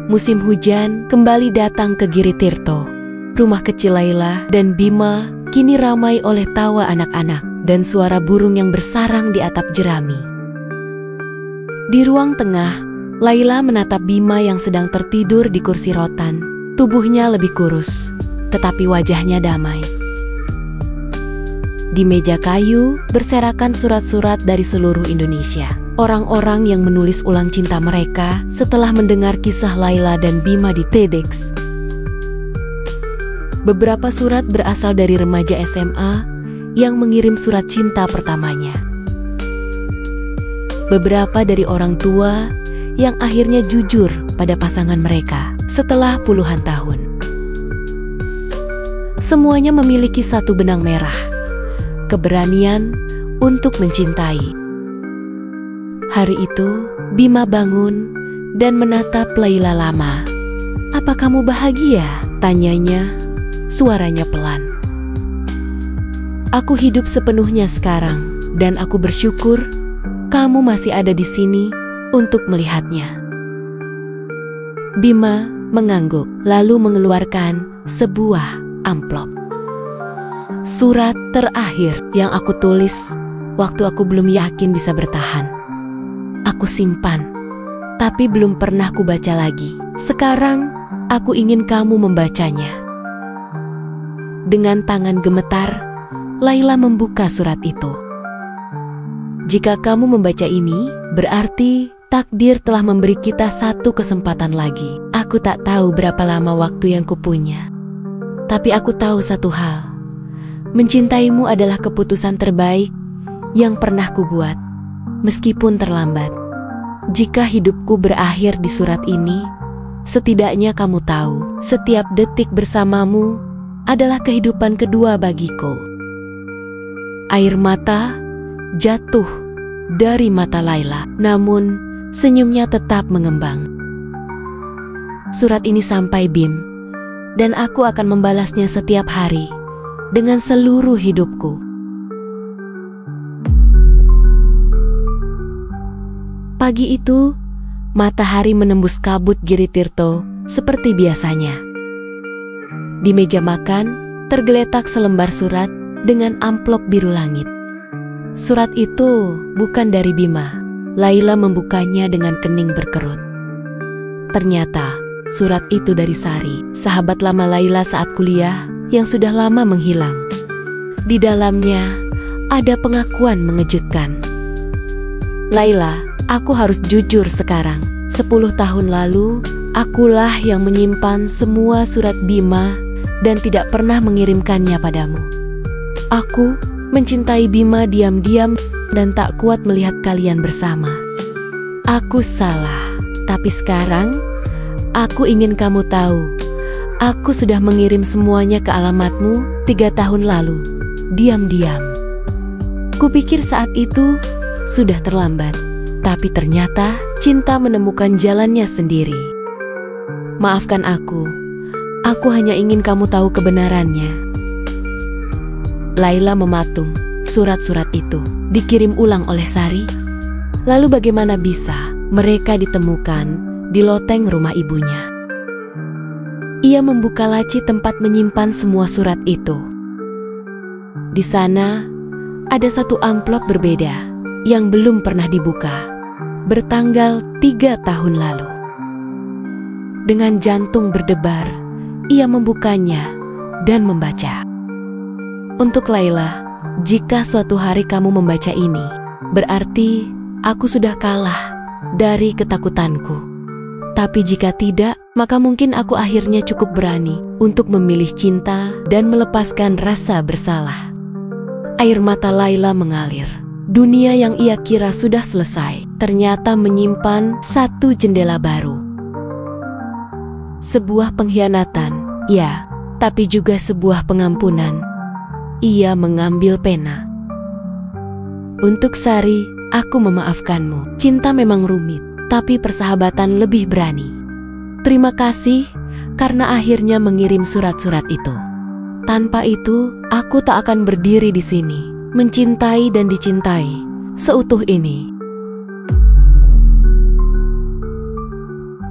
musim hujan kembali datang ke Giritirto. Rumah kecil Laila dan Bima kini ramai oleh tawa anak-anak dan suara burung yang bersarang di atap jerami. Di ruang tengah, Laila menatap Bima yang sedang tertidur di kursi rotan. Tubuhnya lebih kurus, tetapi wajahnya damai. Di meja kayu berserakan surat-surat dari seluruh Indonesia. Orang-orang yang menulis ulang cinta mereka setelah mendengar kisah Laila dan Bima di TEDx. Beberapa surat berasal dari remaja SMA yang mengirim surat cinta pertamanya. Beberapa dari orang tua yang akhirnya jujur pada pasangan mereka setelah puluhan tahun. Semuanya memiliki satu benang merah: keberanian untuk mencintai. Hari itu, Bima bangun dan menatap Laila lama. "Apa kamu bahagia?" tanyanya, suaranya pelan. "Aku hidup sepenuhnya sekarang, dan aku bersyukur kamu masih ada di sini untuk melihatnya." Bima mengangguk, lalu mengeluarkan sebuah amplop. "Surat terakhir yang aku tulis waktu aku belum yakin bisa bertahan. Aku simpan, tapi belum pernah kubaca lagi. Sekarang, aku ingin kamu membacanya." Dengan tangan gemetar, Laila membuka surat itu. "Jika kamu membaca ini, berarti takdir telah memberi kita satu kesempatan lagi. Aku tak tahu berapa lama waktu yang kupunya. Tapi aku tahu satu hal. Mencintaimu adalah keputusan terbaik yang pernah kubuat, meskipun terlambat. Jika hidupku berakhir di surat ini, setidaknya kamu tahu, setiap detik bersamamu adalah kehidupan kedua bagiku." Air mata jatuh dari mata Laila, namun senyumnya tetap mengembang. "Surat ini sampai Bim, dan aku akan membalasnya setiap hari dengan seluruh hidupku." Pagi itu, matahari menembus kabut Giritirto seperti biasanya. Di meja makan, tergeletak selembar surat dengan amplop biru langit. Surat itu bukan dari Bima. Laila membukanya dengan kening berkerut. Ternyata, surat itu dari Sari, sahabat lama Laila saat kuliah yang sudah lama menghilang. Di dalamnya, ada pengakuan mengejutkan. "Laila, aku harus jujur sekarang. 10 tahun lalu, akulah yang menyimpan semua surat Bima dan tidak pernah mengirimkannya padamu. Aku mencintai Bima diam-diam dan tak kuat melihat kalian bersama. Aku salah, tapi sekarang aku ingin kamu tahu. Aku sudah mengirim semuanya ke alamatmu 3 tahun lalu, diam-diam. Kupikir saat itu sudah terlambat. Tapi ternyata cinta menemukan jalannya sendiri. Maafkan aku hanya ingin kamu tahu kebenarannya." Laila mematung. Surat-surat itu dikirim ulang oleh Sari. Lalu bagaimana bisa mereka ditemukan di loteng rumah ibunya? Ia membuka laci tempat menyimpan semua surat itu. Di sana ada satu amplop berbeda yang belum pernah dibuka, bertanggal 3 tahun lalu. Dengan jantung berdebar, ia membukanya dan membaca. "Untuk Laila, jika suatu hari kamu membaca ini, berarti aku sudah kalah dari ketakutanku. Tapi jika tidak, maka mungkin aku akhirnya cukup berani untuk memilih cinta dan melepaskan rasa bersalah." Air mata Laila mengalir. Dunia yang ia kira sudah selesai ternyata menyimpan satu jendela baru. Sebuah pengkhianatan, ya, tapi juga sebuah pengampunan. Ia mengambil pena. "Untuk Sari, aku memaafkanmu. Cinta memang rumit, tapi persahabatan lebih berani. Terima kasih karena akhirnya mengirim surat-surat itu. Tanpa itu, aku tak akan berdiri di sini, mencintai dan dicintai seutuh ini."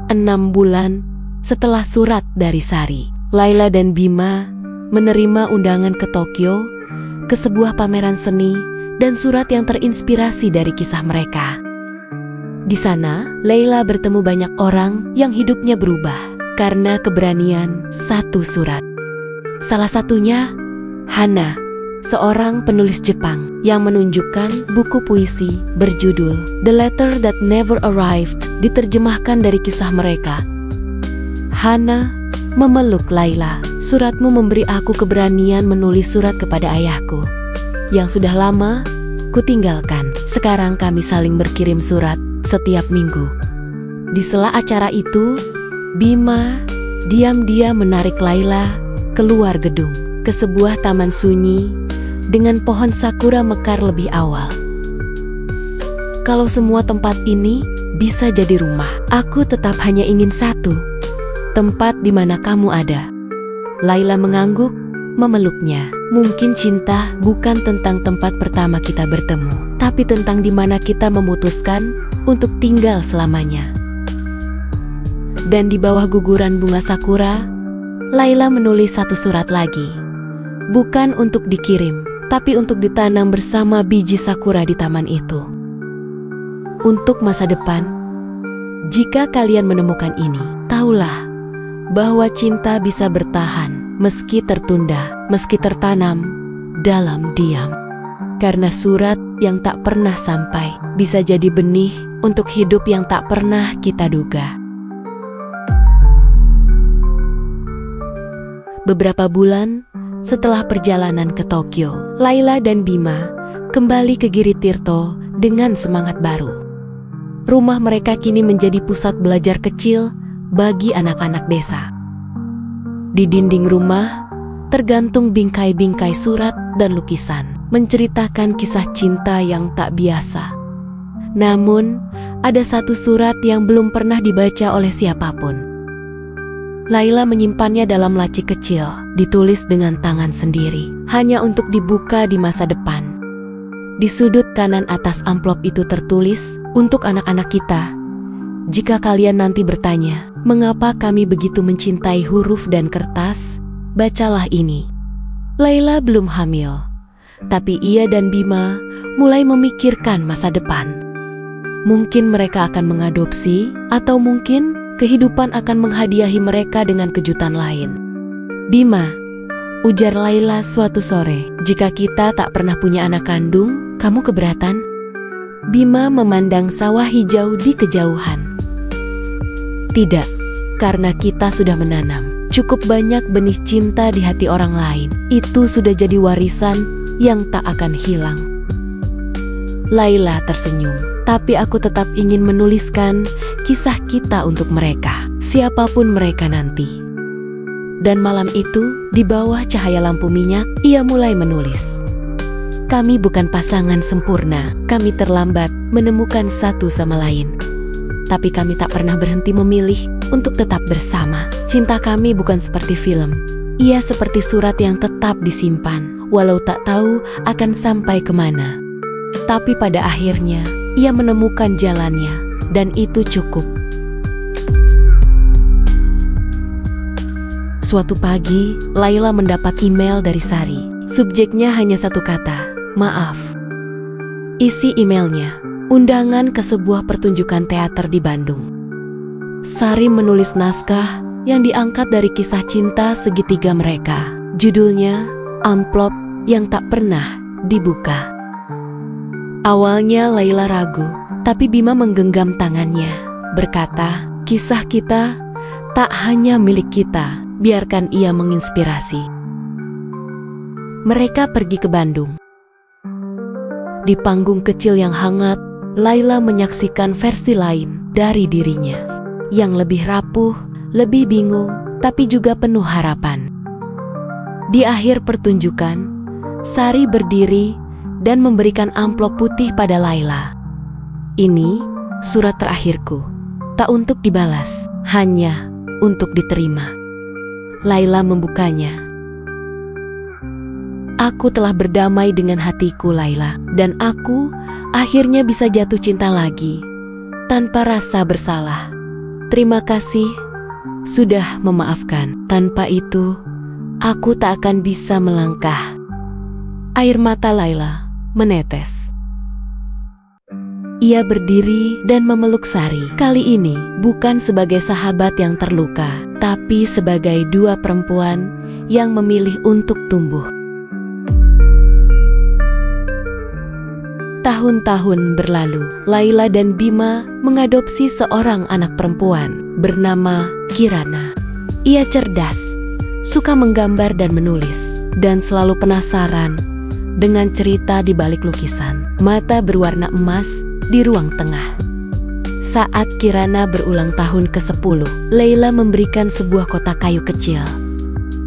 6 bulan setelah surat dari Sari, Laila dan Bima menerima undangan ke Tokyo, ke sebuah pameran seni dan surat yang terinspirasi dari kisah mereka. Di sana, Laila bertemu banyak orang yang hidupnya berubah karena keberanian satu surat. Salah satunya, Hana, seorang penulis Jepang yang menunjukkan buku puisi berjudul The Letter That Never Arrived, diterjemahkan dari kisah mereka. Hana memeluk Laila. Suratmu memberi aku keberanian menulis surat kepada ayahku yang sudah lama kutinggalkan. Sekarang kami saling berkirim surat setiap minggu. Di sela acara itu, Bima diam-diam menarik Laila keluar gedung ke sebuah taman sunyi dengan pohon sakura mekar lebih awal. Kalau semua tempat ini bisa jadi rumah, aku tetap hanya ingin satu, tempat di mana kamu ada. Laila mengangguk, memeluknya. Mungkin cinta bukan tentang tempat pertama kita bertemu, tapi tentang di mana kita memutuskan untuk tinggal selamanya. Dan di bawah guguran bunga sakura, Laila menulis satu surat lagi. Bukan untuk dikirim, tapi untuk ditanam bersama biji sakura di taman itu. Untuk masa depan, jika kalian menemukan ini, tahulah bahwa cinta bisa bertahan meski tertunda, meski tertanam dalam diam. Karena surat yang tak pernah sampai bisa jadi benih untuk hidup yang tak pernah kita duga. Beberapa bulan setelah perjalanan ke Tokyo, Laila dan Bima kembali ke Giritirto dengan semangat baru. Rumah mereka kini menjadi pusat belajar kecil bagi anak-anak desa. Di dinding rumah tergantung bingkai-bingkai surat dan lukisan, menceritakan kisah cinta yang tak biasa. Namun, ada satu surat yang belum pernah dibaca oleh siapapun. Laila menyimpannya dalam laci kecil, ditulis dengan tangan sendiri, hanya untuk dibuka di masa depan. Di sudut kanan atas amplop itu tertulis, "Untuk anak-anak kita, jika kalian nanti bertanya, mengapa kami begitu mencintai huruf dan kertas, bacalah ini." Laila belum hamil, tapi ia dan Bima mulai memikirkan masa depan. Mungkin mereka akan mengadopsi, atau mungkin kehidupan akan menghadiahi mereka dengan kejutan lain. "Bima," ujar Laila suatu sore, "jika kita tak pernah punya anak kandung, kamu keberatan?" Bima memandang sawah hijau di kejauhan. "Tidak, karena kita sudah menanam cukup banyak benih cinta di hati orang lain. Itu sudah jadi warisan yang tak akan hilang." Laila tersenyum, "Tapi aku tetap ingin menuliskan kisah kita untuk mereka, siapapun mereka nanti." Dan malam itu, di bawah cahaya lampu minyak, ia mulai menulis. "Kami bukan pasangan sempurna, kami terlambat menemukan satu sama lain. Tapi kami tak pernah berhenti memilih untuk tetap bersama. Cinta kami bukan seperti film. Ia seperti surat yang tetap disimpan, walau tak tahu akan sampai kemana. Tapi pada akhirnya, ia menemukan jalannya, dan itu cukup." Suatu pagi, Laila mendapat email dari Sari. Subjeknya hanya satu kata, "Maaf." Isi emailnya, undangan ke sebuah pertunjukan teater di Bandung. Sari menulis naskah yang diangkat dari kisah cinta segitiga mereka. Judulnya, "Amplop yang Tak Pernah Dibuka." Awalnya Laila ragu, tapi Bima menggenggam tangannya, berkata, "Kisah kita tak hanya milik kita, biarkan ia menginspirasi." Mereka pergi ke Bandung. Di panggung kecil yang hangat, Laila menyaksikan versi lain dari dirinya, yang lebih rapuh, lebih bingung, tapi juga penuh harapan. Di akhir pertunjukan, Sari berdiri dan memberikan amplop putih pada Laila. "Ini surat terakhirku, tak untuk dibalas, hanya untuk diterima." Laila membukanya. "Aku telah berdamai dengan hatiku, Laila, dan aku akhirnya bisa jatuh cinta lagi tanpa rasa bersalah." Terima kasih sudah memaafkan. Tanpa itu, aku tak akan bisa melangkah. Air mata Laila menetes. Ia berdiri dan memeluk Sari. Kali ini bukan sebagai sahabat yang terluka, tapi sebagai dua perempuan yang memilih untuk tumbuh. Tahun-tahun berlalu, Laila dan Bima mengadopsi seorang anak perempuan bernama Kirana. Ia cerdas, suka menggambar dan menulis, dan selalu penasaran dengan cerita di balik lukisan. Mata berwarna emas di ruang tengah. Saat Kirana berulang tahun ke-10, Laila memberikan sebuah kotak kayu kecil.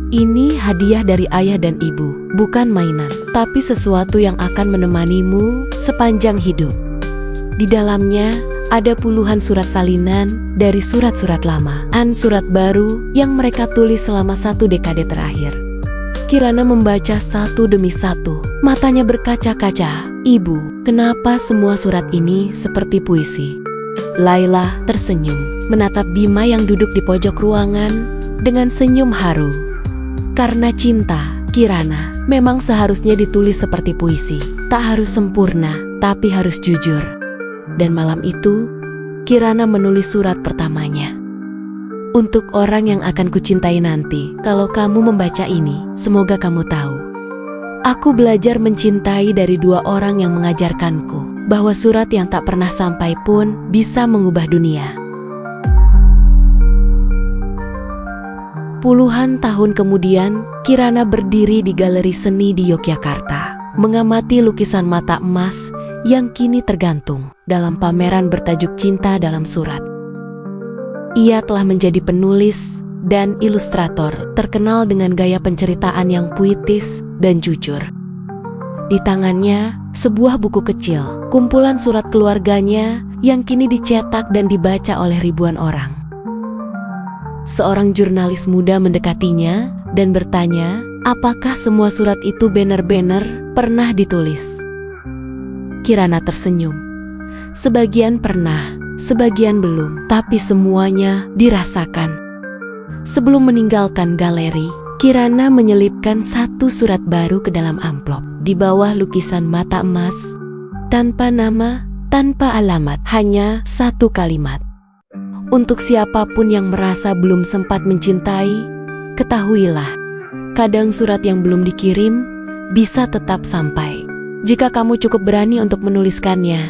Ini hadiah dari ayah dan ibu, bukan mainan, tapi sesuatu yang akan menemanimu sepanjang hidup. Di dalamnya ada puluhan surat salinan dari surat-surat lama, dan surat baru yang mereka tulis selama 1 dekade terakhir. Kirana membaca satu demi satu, matanya berkaca-kaca. Ibu, kenapa semua surat ini seperti puisi? Laila tersenyum, menatap Bima yang duduk di pojok ruangan dengan senyum haru. Karena cinta, Kirana, memang seharusnya ditulis seperti puisi. Tak harus sempurna, tapi harus jujur. Dan malam itu, Kirana menulis surat pertamanya. Untuk orang yang akan kucintai nanti, kalau kamu membaca ini, semoga kamu tahu. Aku belajar mencintai dari dua orang yang mengajarkanku, bahwa surat yang tak pernah sampai pun bisa mengubah dunia. Puluhan tahun kemudian, Kirana berdiri di galeri seni di Yogyakarta, mengamati lukisan mata emas yang kini tergantung dalam pameran bertajuk Cinta dalam Surat. Ia telah menjadi penulis dan ilustrator terkenal dengan gaya penceritaan yang puitis dan jujur. Di tangannya, sebuah buku kecil, kumpulan surat keluarganya yang kini dicetak dan dibaca oleh ribuan orang. Seorang jurnalis muda mendekatinya dan bertanya, apakah semua surat itu benar-benar pernah ditulis? Kirana tersenyum. Sebagian pernah, sebagian belum, tapi semuanya dirasakan. Sebelum meninggalkan galeri, Kirana menyelipkan satu surat baru ke dalam amplop. Di bawah lukisan mata emas, tanpa nama, tanpa alamat, hanya satu kalimat. Untuk siapapun yang merasa belum sempat mencintai, ketahuilah, kadang surat yang belum dikirim bisa tetap sampai. Jika kamu cukup berani untuk menuliskannya,